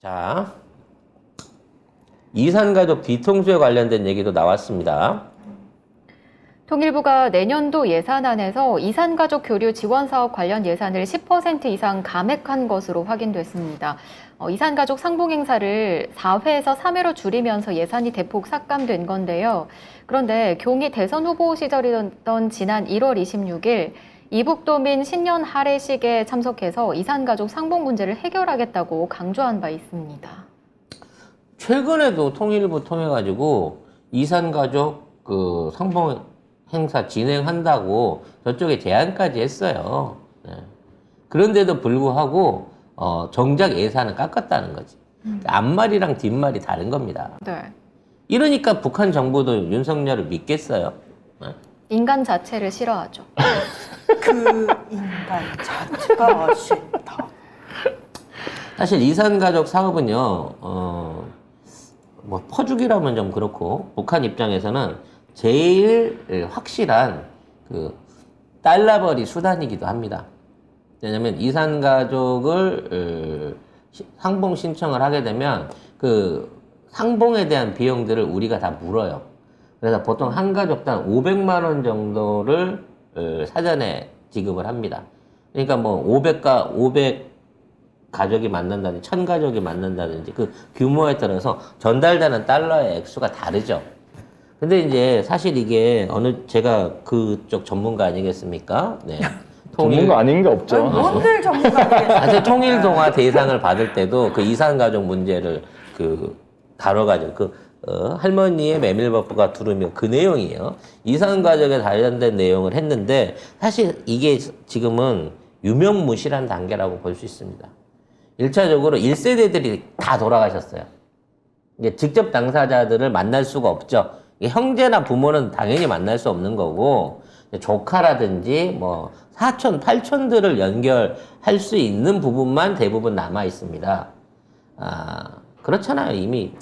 자, 이산가족 뒤통수에 관련된 얘기도 나왔습니다. 통일부가 내년도 예산안에서 이산가족 교류 지원 사업 관련 예산을 10% 이상 감액한 것으로 확인됐습니다. 이산가족 상봉 행사를 4회에서 3회로 줄이면서 예산이 대폭 삭감된 건데요. 그런데 경희 대선 후보 시절이던 지난 1월 26일 이북도민 신년 할애식에 참석해서 이산가족 상봉 문제를 해결하겠다고 강조한 바 있습니다. 최근에도 통일부 통해가지고 이산가족 그 상봉 행사 진행한다고 저쪽에 제안까지 했어요. 네. 그런데도 불구하고 정작 예산을 깎았다는 거지. 앞말이랑 뒷말이 다른 겁니다. 네. 이러니까 북한 정부도 윤석열을 믿겠어요. 네. 인간 자체를 싫어하죠. 그 인간 자체가 싫다. 사실 이산가족 사업은요, 뭐 퍼주기라면 좀 그렇고 북한 입장에서는 제일 확실한 그 달러벌이 수단이기도 합니다. 왜냐면 이산가족을 상봉 신청을 하게 되면 그 상봉에 대한 비용들을 우리가 다 물어요. 그래서 보통 한 가족당 500만 원 정도를 사전에 지급을 합니다. 그러니까 뭐 500 가족이 만난다든지 1000 가족이 만난다든지 그 규모에 따라서 전달되는 달러의 액수가 다르죠. 근데 이제 사실 이게 제가 그쪽 전문가 아니겠습니까? 네. 전문가 아닌 게 없죠. 뭔들 전문가들이 사실 통일동화 대상을 받을 때도 그 이산가족 문제를 다뤄가지고 할머니의 메밀버프가 두르며 그 내용이에요. 이산가족에 관련된 내용을 했는데 사실 이게 지금은 유명무실한 단계라고 볼 수 있습니다. 1차적으로 1세대들이 다 돌아가셨어요. 이게 직접 당사자들을 만날 수가 없죠. 형제나 부모는 당연히 만날 수 없는 거고 조카라든지 뭐 사촌, 팔촌들을 연결할 수 있는 부분만 대부분 남아 있습니다. 그렇잖아요. 이미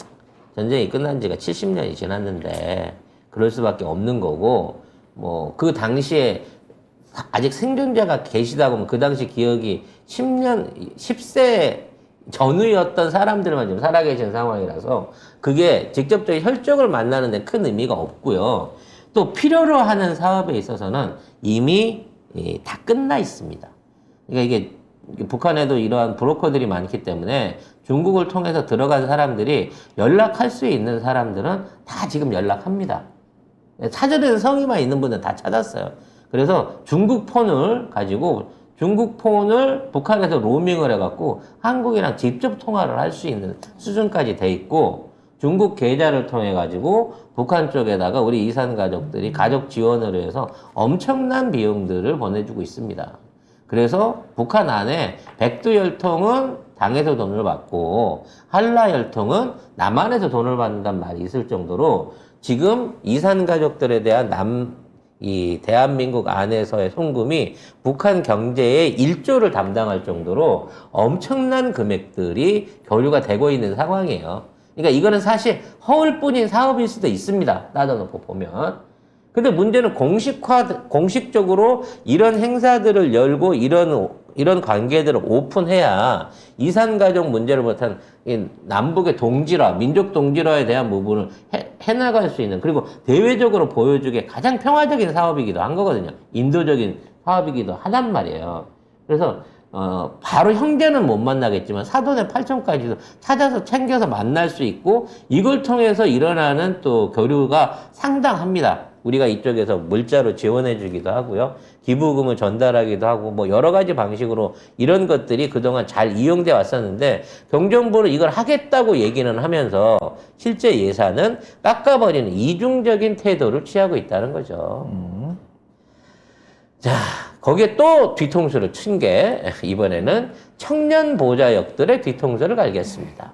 전쟁이 끝난 지가 70년이 지났는데 그럴 수밖에 없는 거고 뭐 그 당시에 아직 생존자가 계시다고 하면 그 당시 기억이 10세 전후였던 사람들만 지금 살아계신 상황이라서 그게 직접적인 혈족을 만나는 데 큰 의미가 없고요. 또 필요로 하는 사업에 있어서는 이미 다 끝나 있습니다. 그러니까 이게 북한에도 이러한 브로커들이 많기 때문에 중국을 통해서 들어간 사람들이 연락할 수 있는 사람들은 다 지금 연락합니다. 찾아내는 성의만 있는 분들은 다 찾았어요. 그래서 중국 폰을 가지고 중국 폰을 북한에서 로밍을 해갖고 한국이랑 직접 통화를 할 수 있는 수준까지 돼 있고 중국 계좌를 통해 가지고 북한 쪽에다가 우리 이산 가족들이 가족 지원을 해서 엄청난 비용들을 보내주고 있습니다. 그래서 북한 안에 백두혈통은 당에서 돈을 받고 한라혈통은 남한에서 돈을 받는다는 말이 있을 정도로 지금 이산 가족들에 대한 이 대한민국 안에서의 송금이 북한 경제의 1조를 담당할 정도로 엄청난 금액들이 교류가 되고 있는 상황이에요. 그러니까 이거는 사실 허울뿐인 사업일 수도 있습니다. 따져놓고 보면. 근데 문제는 공식적으로 이런 행사들을 열고 이런 관계들을 오픈해야 이산가족 문제를 비롯한 남북의 동질화, 민족 동질화에 대한 부분을 해나갈 수 있는, 그리고 대외적으로 보여주기에 가장 평화적인 사업이기도 한 거거든요. 인도적인 사업이기도 하단 말이에요. 그래서 바로 형제는 못 만나겠지만 사돈의 팔촌까지도 찾아서 챙겨서 만날 수 있고 이걸 통해서 일어나는 또 교류가 상당합니다. 우리가 이쪽에서 물자로 지원해 주기도 하고요. 기부금을 전달하기도 하고 뭐 여러 가지 방식으로 이런 것들이 그동안 잘 이용돼 왔었는데 경정부는 이걸 하겠다고 얘기는 하면서 실제 예산은 깎아버리는 이중적인 태도를 취하고 있다는 거죠. 자, 거기에 또 뒤통수를 친 게 이번에는 청년 보좌역들의 뒤통수를 갈겠습니다.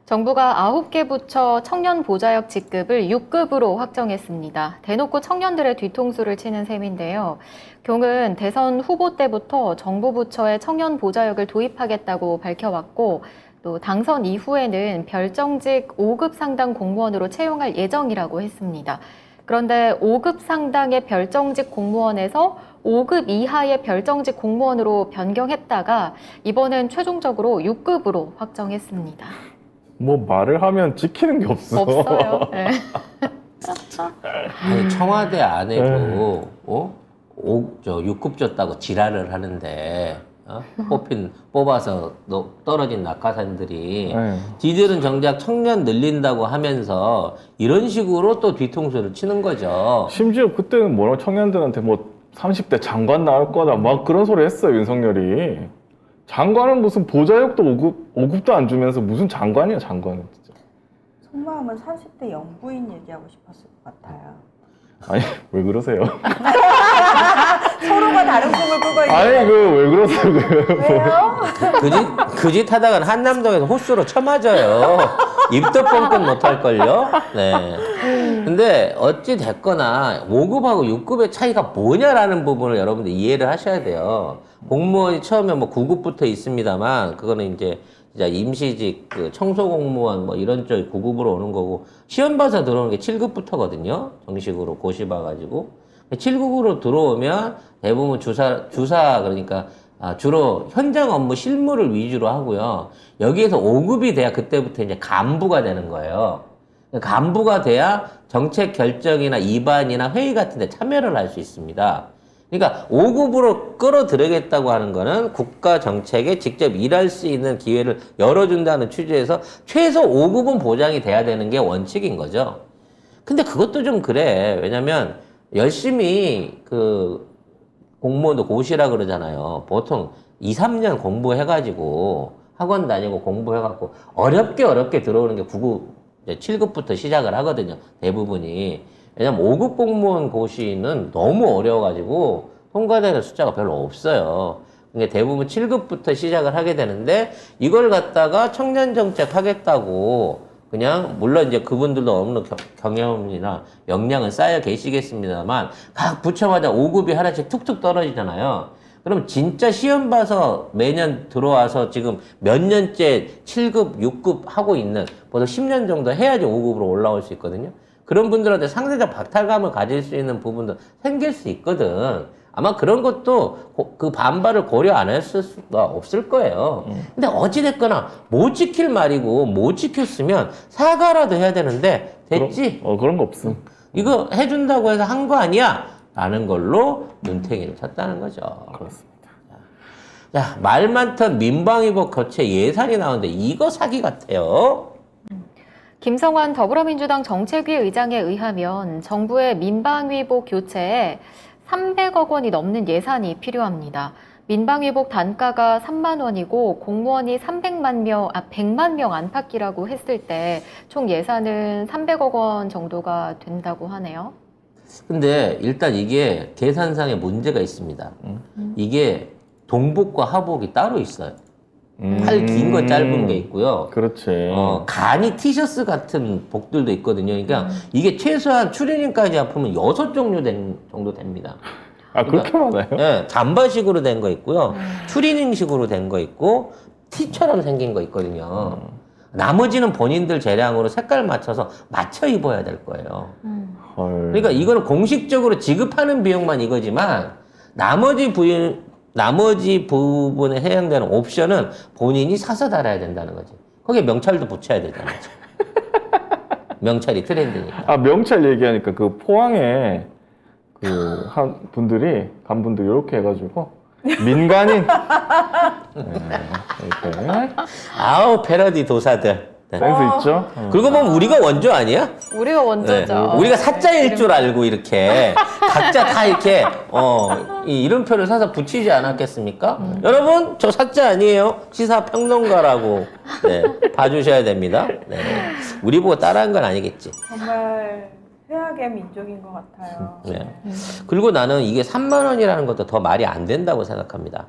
정부가 9개 부처 청년 보좌역 직급을 6급으로 확정했습니다. 대놓고 청년들의 뒤통수를 치는 셈인데요. 경은 대선 후보 때부터 정부 부처에 청년 보좌역을 도입하겠다고 밝혀왔고 또 당선 이후에는 별정직 5급 상당 공무원으로 채용할 예정이라고 했습니다. 그런데 5급 상당의 별정직 공무원에서 5급 이하의 별정직 공무원으로 변경했다가 이번엔 최종적으로 6급으로 확정했습니다. 뭐 말을 하면 지키는 게 없어. 없어요. 네. 아니, 청와대 안에도 6급 줬다고 지랄을 하는데 뽑아서 떨어진 낙하산들이 네. 지들은 정작 청년 늘린다고 하면서 이런 식으로 또 뒤통수를 치는 거죠. 심지어 그때는 뭐라 청년들한테 뭐 30대 장관 나올 거다 막 그런 소리 했어요, 윤석열이. 장관은 무슨 보좌역도 5급도 안 주면서 무슨 장관이야, 장관은 진짜. 속마음은 30대 영부인 얘기하고 싶었을 것 같아요. 아니, 왜 그러세요? 서로가 다른 꿈을 꾸고 있는. 아니, 왜 그러세요, 왜요? 그 짓 하다간 한남동에서 호수로 쳐맞아요. 입도 뻥끗 못할걸요? 네. 근데 어찌 됐거나 5급하고 6급의 차이가 뭐냐라는 부분을 여러분들 이해를 하셔야 돼요. 공무원이 처음에 뭐 9급부터 있습니다만, 그거는 이제 진짜 임시직, 그 청소공무원 뭐 이런 쪽 9급으로 오는 거고, 시험 봐서 들어오는 게 7급부터거든요. 정식으로 고시 봐가지고. 7급으로 들어오면 대부분 주사, 그러니까 주로 현장 업무 실무를 위주로 하고요. 여기에서 5급이 돼야 그때부터 이제 간부가 되는 거예요. 간부가 돼야 정책 결정이나 입안이나 회의 같은 데 참여를 할 수 있습니다. 그러니까 5급으로 끌어들이겠다고 하는 거는 국가 정책에 직접 일할 수 있는 기회를 열어준다는 취지에서 최소 5급은 보장이 돼야 되는 게 원칙인 거죠. 근데 그것도 좀 그래. 왜냐면 열심히 그 공무원도 고시라 그러잖아요. 보통 2, 3년 공부해가지고 학원 다니고 공부해갖고 어렵게 들어오는 게 9급, 7급부터 시작을 하거든요. 대부분이. 왜냐면 5급 공무원 고시는 너무 어려워가지고 통과되는 숫자가 별로 없어요. 그러니까 대부분 7급부터 시작을 하게 되는데 이걸 갖다가 청년 정책 하겠다고 그냥 물론 이제 그분들도 어느 경험이나 역량은 쌓여 계시겠습니다만 각 부처마다 5급이 하나씩 툭툭 떨어지잖아요. 그럼 진짜 시험 봐서 매년 들어와서 지금 몇 년째 7급, 6급 하고 있는 보통 10년 정도 해야지 5급으로 올라올 수 있거든요. 그런 분들한테 상대적 박탈감을 가질 수 있는 부분도 생길 수 있거든. 아마 그런 것도 그 반발을 고려 안 했을 수가 없을 거예요. 근데 어찌됐거나 못 지킬 말이고 못 지켰으면 사과라도 해야 되는데 됐지? 그런 거 없음. 이거 해준다고 해서 한 거 아니야? 라는 걸로 눈탱이를 쳤다는 거죠. 그렇습니다. 자, 말 많던 민방위법 교체 예산이 나오는데 이거 사기 같아요. 김성환 더불어민주당 정책위 의장에 의하면 정부의 민방위복 교체에 300억 원이 넘는 예산이 필요합니다. 민방위복 단가가 3만 원이고 공무원이 100만 명 안팎이라고 했을 때 총 예산은 300억 원 정도가 된다고 하네요. 근데 일단 이게 계산상의 문제가 있습니다. 이게 동복과 하복이 따로 있어요. 팔 긴 거 짧은 게 있고요. 그렇지. 간이 티셔츠 같은 복들도 있거든요. 그러니까 이게 최소한 추리닝까지 합하면 6종류 정도 됩니다. 아, 그렇게 많아요? 네, 잠바식으로 된 거 있고요. 추리닝식으로 된 거 있고, 티처럼 생긴 거 있거든요. 나머지는 본인들 재량으로 색깔 맞춰서 맞춰 입어야 될 거예요. 헐. 그러니까 이거는 공식적으로 지급하는 비용만 이거지만, 나머지 부분에 해당되는 옵션은 본인이 사서 달아야 된다는 거지. 거기에 명찰도 붙여야 되잖아요. 명찰이 트렌드니까. 아, 명찰 얘기하니까 그 포항에 그 한 분들이 간분들이 이렇게 해가지고 민간인 이렇게 아우, 패러디 도사들. 네. 센스 있죠? 그러고 보면 우리가 원조 아니야? 우리가 원조죠. 우리가 사자일 줄 알고 이렇게 각자 다 이렇게 이 이름표를 사서 붙이지 않았겠습니까? 여러분, 저 사자 아니에요. 시사평론가라고 봐주셔야 됩니다. 네. 우리 보고 따라한 건 아니겠지. 정말 최악의 민족인 것 같아요. 네. 그리고 나는 이게 3만 원이라는 것도 더 말이 안 된다고 생각합니다.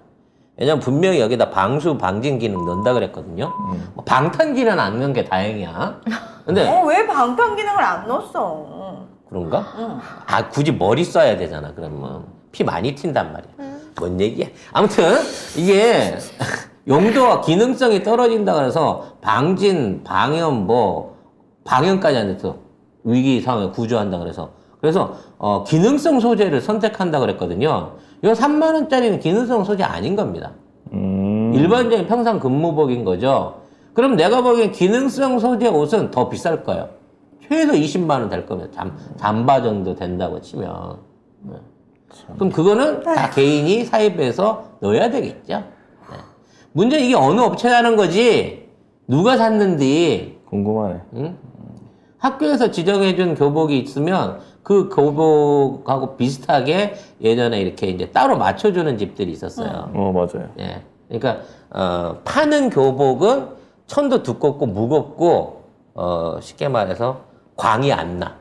왜냐면 분명히 여기다 방수 방진 기능 넣는다 그랬거든요. 뭐 방탄 기능 안 넣은 게 다행이야. 근데 왜 방탄 기능을 안 넣었어? 그런가? 응. 아, 굳이 머리 써야 되잖아. 그러면 피 많이 튄단 말이야. 뭔 얘기야? 아무튼 이게 용도와 기능성이 떨어진다 그래서 방진, 방염, 뭐 방염까지 안 돼서 위기 상황에 구조한다 그래서 그래서 기능성 소재를 선택한다고 그랬거든요. 이 3만 원짜리는 기능성 소재 아닌 겁니다. 일반적인 평상 근무복인 거죠. 그럼 내가 보기엔 기능성 소재 옷은 더 비쌀 거예요. 최소 20만 원 될 겁니다. 잠바 정도 된다고 치면. 네. 그럼 그거는 다 개인이 사입해서 넣어야 되겠죠. 네. 문제는 이게 어느 업체가 하는 거지 누가 샀는지 궁금하네. 응? 학교에서 지정해준 교복이 있으면 그 교복하고 비슷하게 예전에 이렇게 이제 따로 맞춰주는 집들이 있었어요. 맞아요. 예. 그러니까 파는 교복은 천도 두껍고 무겁고 쉽게 말해서 광이 안 나.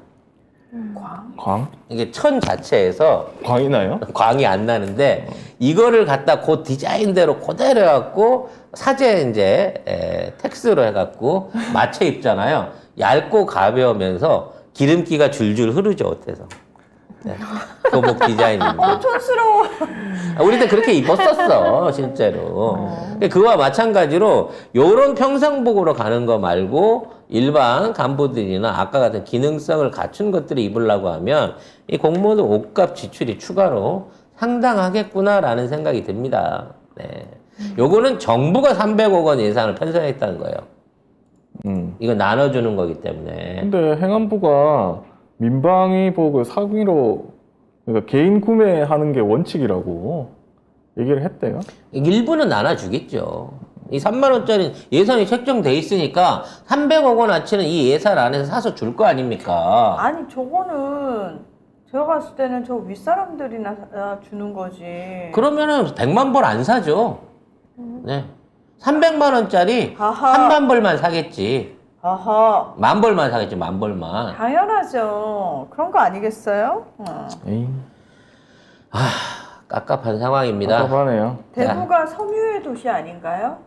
광? 이게 천 자체에서 광이 나요? 광이 안 나는데 이거를 갖다 그 디자인대로 그대로 해갖고 사제 이제 텍스로 해갖고 맞춰 입잖아요. 얇고 가벼우면서 기름기가 줄줄 흐르죠 옷에서. 네. 교복 디자인인데. 촌스러워. 우리 때 그렇게 입었었어 실제로. 그와 마찬가지로 요런 평상복으로 가는 거 말고 일반 간부들이나 아까 같은 기능성을 갖춘 것들을 입으려고 하면 이 공무원들 옷값 지출이 추가로 상당하겠구나라는 생각이 듭니다. 네. 요거는 정부가 300억 원 예산을 편성했다는 거예요. 이거 나눠주는 거기 때문에. 근데 행안부가 민방위복을 상위로 그러니까 개인 구매하는 게 원칙이라고 얘기를 했대요. 일부는 나눠주겠죠. 이 3만 원짜리 예산이 책정돼 있으니까 300억 원어치는 이 예산 안에서 사서 줄 거 아닙니까? 아니 저거는 제가 봤을 때는 저 윗사람들이나 주는 거지. 그러면은 100만 벌 안 사죠. 네. 300만 원짜리 아하. 3만 벌만 사겠지. 아하. 만 벌만 사겠지, 만 벌만. 당연하죠. 그런 거 아니겠어요? 에이, 깝깝한 상황입니다. 답답하네요. 대구가 섬유의 도시 아닌가요?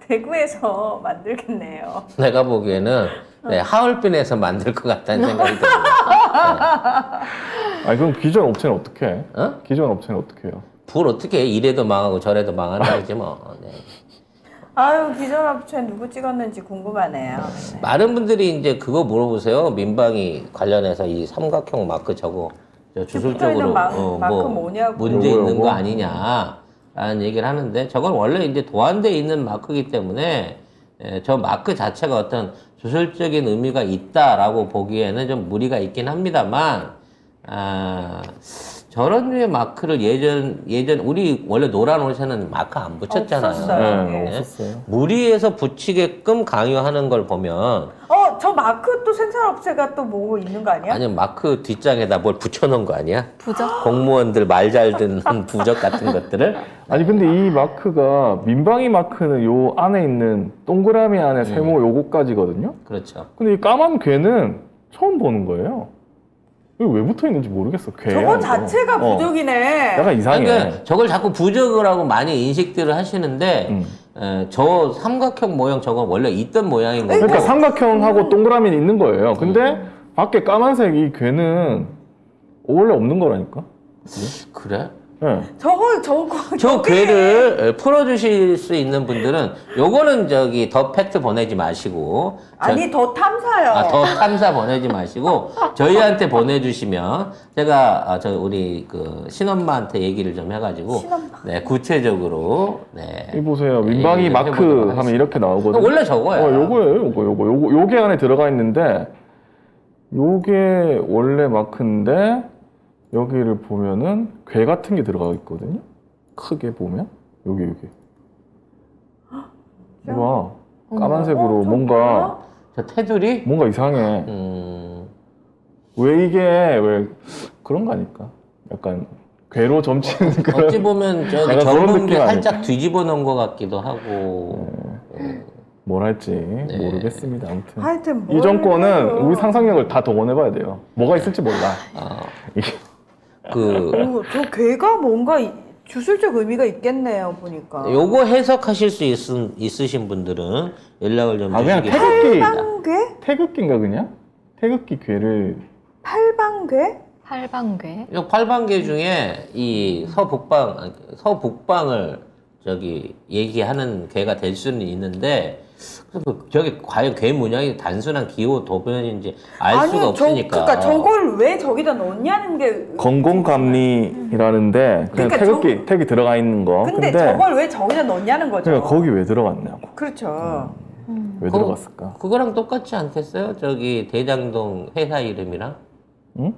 대구에서 만들겠네요. 내가 보기에는 네, 하얼빈에서 만들 것 같다는 생각이 듭니다. 아니 그럼 기존 업체는 어떻게 해? 어? 기존 업체는 어떻게 해요? 불 어떻게 해? 이래도 망하고 저래도 망하는 거지 뭐. 네. 아유 기존 업체 누구 찍었는지 궁금하네요. 많은 분들이 이제 그거 물어보세요. 민방위 관련해서 이 삼각형 마크 저거 저 주술적으로 마크 뭐냐고. 문제 요거, 있는 거 요거. 아니냐라는 얘기를 하는데 저건 원래 이제 도안돼 있는 마크이기 때문에 저 마크 자체가 어떤 주술적인 의미가 있다라고 보기에는 좀 무리가 있긴 합니다만 저런 류의 마크를 예전 우리 원래 노란 옷에는 마크 안 붙였잖아요. 없었어요. 네, 네. 없었어요. 무리해서 붙이게끔 강요하는 걸 보면 저 마크 또 생산업체가 또 뭐 있는 거 아니야? 아니 마크 뒷장에다 뭘 붙여놓은 거 아니야? 부적? 공무원들 말 잘 듣는 부적 같은 것들을 아니 근데 이 마크가 민방위 마크는 요 안에 있는 동그라미 안에 세모 요거까지거든요. 그렇죠. 근데 이 까만 괴는 처음 보는 거예요. 이거 왜 붙어 있는지 모르겠어. 괴. 저거 자체가 부족이네. 약간 이상해. 그러니까 저걸 자꾸 부적을 하고 많이 인식들을 하시는데 저 삼각형 모양 저건 원래 있던 모양인 거고 그러니까 삼각형하고 동그라미는 있는 거예요. 근데 밖에 까만색 이 괴는 원래 없는 거라니까. 그래? 네. 저거 저 저게 괴를 풀어주실 수 있는 분들은 요거는 저기 더 팩트 보내지 마시고 아니 더 탐사요. 더 탐사 보내지 마시고 저희한테 보내주시면 제가 저 우리 그 신엄마한테 얘기를 좀 해가지고 신엄마. 네 구체적으로 네 이 보세요. 민방위 얘기를 마크 해보도록 하면 하겠습니다. 이렇게 나오거든요. 원래 저거야. 요거예요. 요게 안에 들어가 있는데 요게 원래 마크인데 여기를 보면은 괴 같은 게 들어가 있거든요. 크게 보면 여기 봐. 까만색으로 뭔가 저 테두리 뭔가 이상해. 왜 이게 왜 그런 거 아닐까? 약간 괴로 점치는 그런. 어찌 보면 저기 약간 그런 젊은 게 느낌 살짝 뒤집어 놓은 것 같기도 하고 뭘 할지 모르겠습니다. 아무튼 하여튼 이 정권은 해요. 우리 상상력을 다 동원해봐야 돼요. 뭐가 있을지 몰라. 이게 저 괴가 뭔가 주술적 의미가 있겠네요 보니까. 요거 해석하실 수 있으신 분들은 연락을 좀 그냥 주시기 태극기 팔방괴? 태극기인가 그냥 태극기 괴를 팔방괴? 팔방괴? 요 팔방계 중에 이 서북방을 저기 얘기하는 괴가 될 수는 있는데 그래서 저게 과연 괴 문양이 단순한 기호 도변인지 알 수가 없으니까. 그러니까 저걸 왜 저기다 넣냐는 게. 건공감리라는데 그냥 그러니까 태극이 들어가 있는 거. 근데 저걸 왜 저기다 넣냐는 거죠. 그러니까 거기 왜 들어갔냐고. 그렇죠. 왜 들어갔을까? 그거랑 똑같지 않겠어요? 저기 대장동 회사 이름이랑? 응?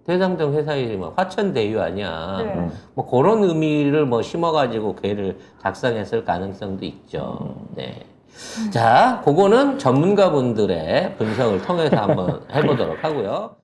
대장동 회사 이름은 화천대유 아니야. 네. 뭐 그런 의미를 뭐 심어가지고 괴를 작성했을 가능성도 있죠. 네. 자, 그거는 전문가분들의 분석을 통해서 한번 해보도록 하고요.